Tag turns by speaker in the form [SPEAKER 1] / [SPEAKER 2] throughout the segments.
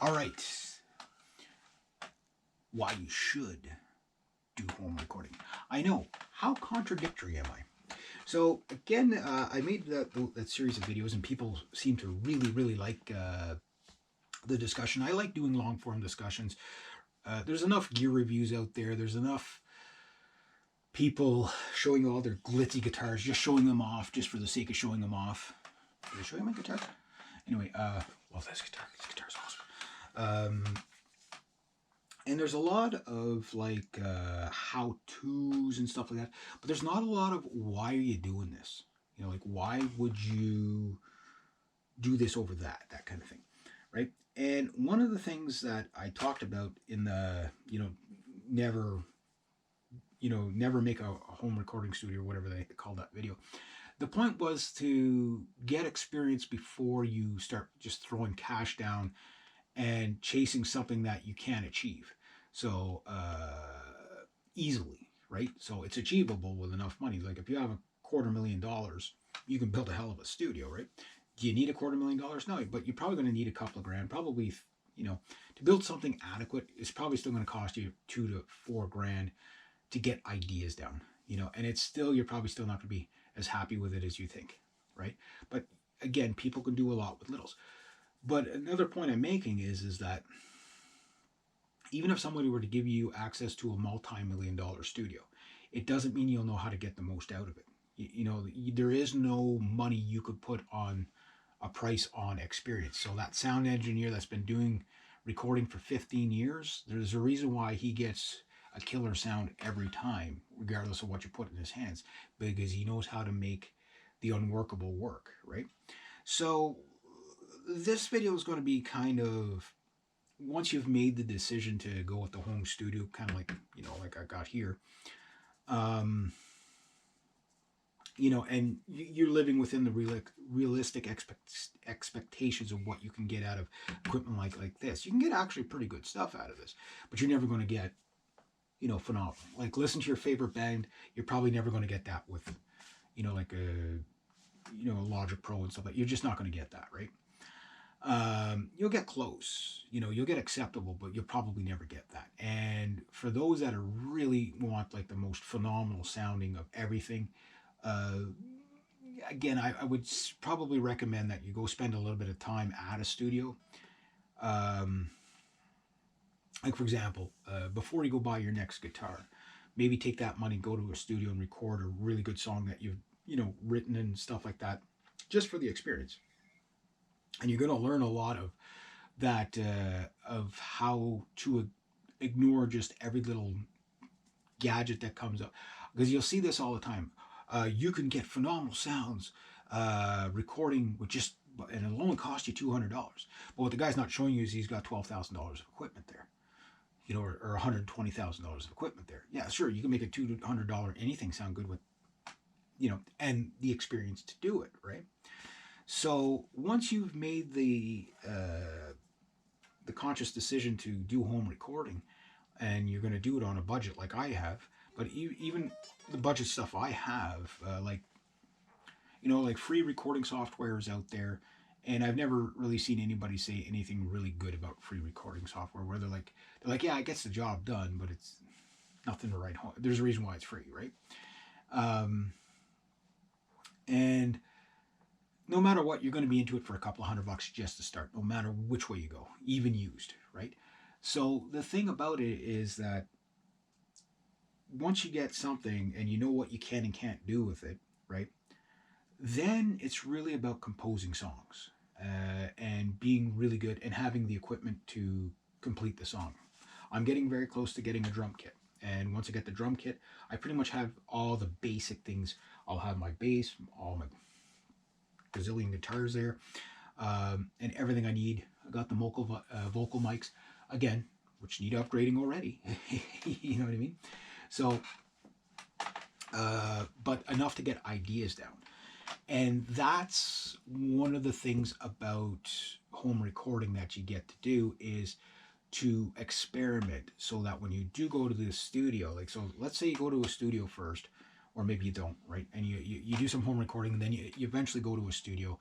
[SPEAKER 1] All right. Why you should do home recording. I know. How contradictory am I? So again, I made that series of videos, and people seem to really like the discussion. I like doing long form discussions. There's enough gear reviews out there. There's enough people showing all their glitzy guitars, just showing them off, just for the sake of showing them off. Did I show you my guitar? Anyway, love this guitar. This guitar's awesome. And there's a lot of like how-tos and stuff like that, but there's not a lot of why are you doing this? You know, like why would you do this over that kind of thing, right? And one of the things that I talked about in the, never make a home recording studio or whatever they call that video. The point was to get experience before you start just throwing cash down and chasing something that you can't achieve so easily, right? So it's achievable with enough money. Like if you have $250,000, you can build a hell of a studio, right? Do you need $250,000? No, but you're probably going to need a couple of grand. Probably, to build something adequate, it's probably still going to cost you $2 to $4 grand to get ideas down, and it's still, you're probably still not going to be as happy with it as you think, right? But again, people can do a lot with littles. But another point I'm making is that even if somebody were to give you access to a multi-million-dollar studio, it doesn't mean you'll know how to get the most out of it. There is no money you could put on a price on experience. So that sound engineer that's been doing recording for 15 years, there's a reason why he gets a killer sound every time, regardless of what you put in his hands, because he knows how to make the unworkable work, right? So this video is going to be kind of, once you've made the decision to go with the home studio, kind of like, like I got here, and you're living within the realistic expectations of what you can get out of equipment like this. You can get actually pretty good stuff out of this, but you're never going to get, phenomenal. Like listen to your favorite band, you're probably never going to get that with, like a Logic Pro and stuff like that. You're just not going to get that, right? You'll get close, you'll get acceptable, but you'll probably never get that. And for those that are really want like the most phenomenal sounding of everything, again, I would probably recommend that you go spend a little bit of time at a studio. Like for example, before you go buy your next guitar, maybe take that money, go to a studio and record a really good song that you've, written and stuff like that, just for the experience. And you're going to learn a lot of that, of how to ignore just every little gadget that comes up. Because you'll see this all the time. You can get phenomenal sounds recording with just, and it'll only cost you $200. But what the guy's not showing you is he's got $12,000 of equipment there, or $120,000 of equipment there. Yeah, sure, you can make a $200 anything sound good with, and the experience to do it, right? So once you've made the conscious decision to do home recording, and you're going to do it on a budget like I have, but even the budget stuff I have, like free recording software is out there, and I've never really seen anybody say anything really good about free recording software, where they're like, yeah, it gets the job done, but it's nothing to write home. There's a reason why it's free, right? And no matter what, you're going to be into it for a couple of $100 just to start, no matter which way you go, even used, right? So the thing about it is that once you get something and you know what you can and can't do with it, right, then it's really about composing songs and being really good and having the equipment to complete the song. I'm getting very close to getting a drum kit. And once I get the drum kit, I pretty much have all the basic things. I'll have my bass, all my gazillion guitars there, and everything I need. I got the vocal mics, again, which need upgrading already. You know what I mean? So, but enough to get ideas down. And that's one of the things about home recording that you get to do, is to experiment, so that when you do go to the studio, like, so let's say you go to a studio first, or maybe you don't, right? And you do some home recording, and then you eventually go to a studio,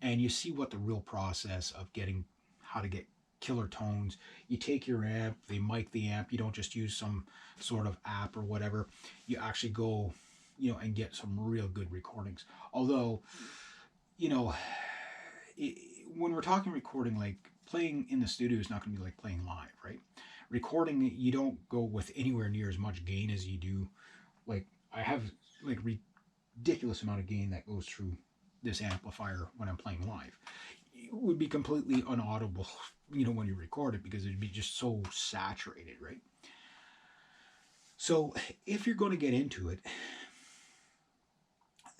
[SPEAKER 1] and you see what the real process of how to get killer tones. You take your amp, they mic the amp. You don't just use some sort of app or whatever. You actually go, and get some real good recordings. Although, you know, it, when we're talking recording, like playing in the studio is not going to be like playing live, right? Recording, you don't go with anywhere near as much gain as you do. Like I have like ridiculous amount of gain that goes through this amplifier when I'm playing live. It would be completely unaudible, when you record it, because it'd be just so saturated, right? So if you're going to get into it,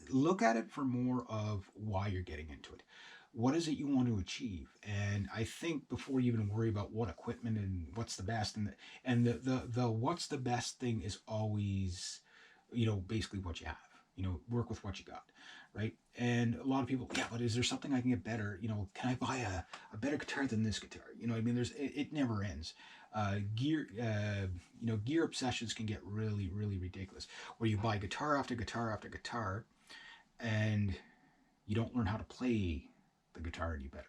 [SPEAKER 1] look at it for more of why you're getting into it. What is it you want to achieve? And I think before you even worry about what equipment and what's the best, and the what's the best thing is always, basically what you have. Work with what you got, right? And a lot of people, yeah, but is there something I can get better? Can I buy a better guitar than this guitar? I mean, it never ends. Gear obsessions can get really, really ridiculous, where you buy guitar after guitar after guitar, and you don't learn how to play the guitar any better.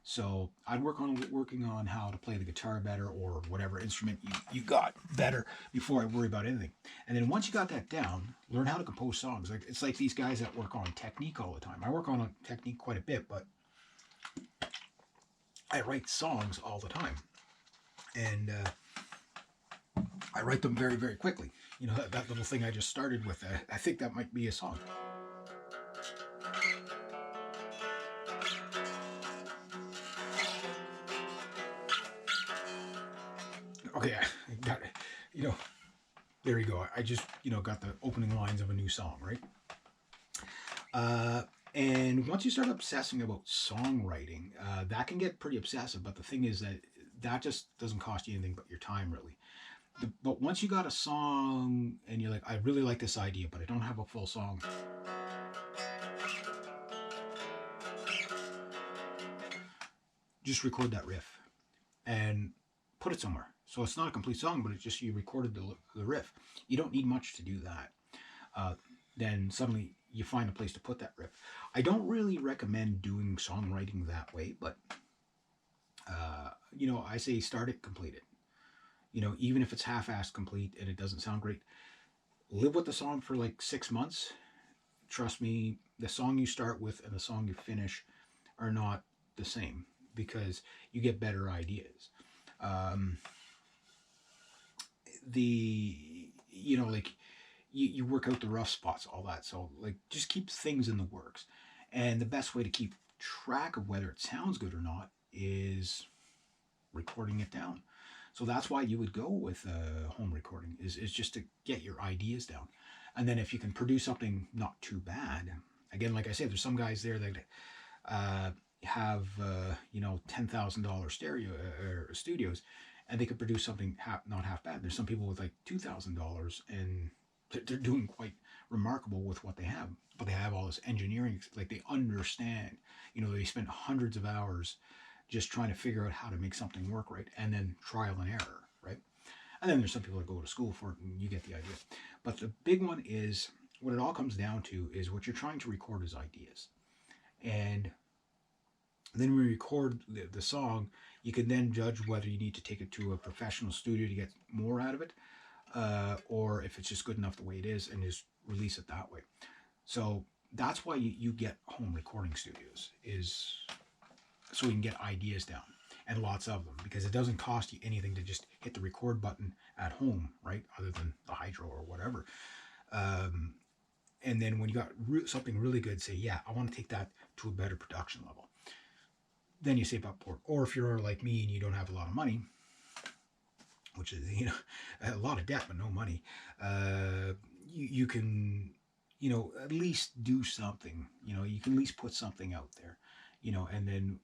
[SPEAKER 1] So I'd working on how to play the guitar better, or whatever instrument you got better, before I worry about anything. And then once you got that down, learn how to compose songs. Like it's like these guys that work on technique all the time. I work on technique quite a bit, but I write songs all the time, and I write them very, very quickly. That little thing I just started with, I think that might be a song. Okay, I got it. There you go. I just, got the opening lines of a new song, right? And once you start obsessing about songwriting, that can get pretty obsessive. But the thing is that just doesn't cost you anything but your time, really. But once you got a song and you're like, I really like this idea, but I don't have a full song. Just record that riff and put it somewhere. So it's not a complete song, but it's just you recorded the riff. You don't need much to do that. Then suddenly you find a place to put that riff. I don't really recommend doing songwriting that way, but I say start it, complete it. Even if it's half-assed complete and it doesn't sound great, live with the song for like 6 months. Trust me, the song you start with and the song you finish are not the same, because you get better ideas. You work out the rough spots, all that. So like, just keep things in the works. And the best way to keep track of whether it sounds good or not is recording it down. So that's why you would go with home recording, is just to get your ideas down. And then if you can produce something not too bad, again, like I said, there's some guys there that have $10,000 stereo or studios, and they could produce something not half bad. There's some people with like $2,000, and they're doing quite remarkable with what they have. But they have all this engineering, like they understand. They spend hundreds of hours just trying to figure out how to make something work right, and then trial and error, right? And then there's some people that go to school for it, and you get the idea. But the big one is, what it all comes down to is what you're trying to record is ideas. And then when you record the song, you can then judge whether you need to take it to a professional studio to get more out of it, or if it's just good enough the way it is, and just release it that way. So that's why you get home recording studios, is so you can get ideas down, and lots of them, because it doesn't cost you anything to just hit the record button at home, right? Other than the hydro or whatever. And then when you got something really good, say, yeah, I want to take that to a better production level. Then you save up for it. Or if you're like me and you don't have a lot of money, which is, a lot of debt but no money, you can, at least do something. You can at least put something out there, and then,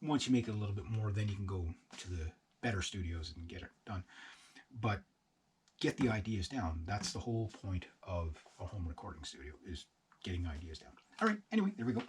[SPEAKER 1] once you make it a little bit more, then you can go to the better studios and get it done. But get the ideas down. That's the whole point of a home recording studio, is getting ideas down. All right, anyway, there we go.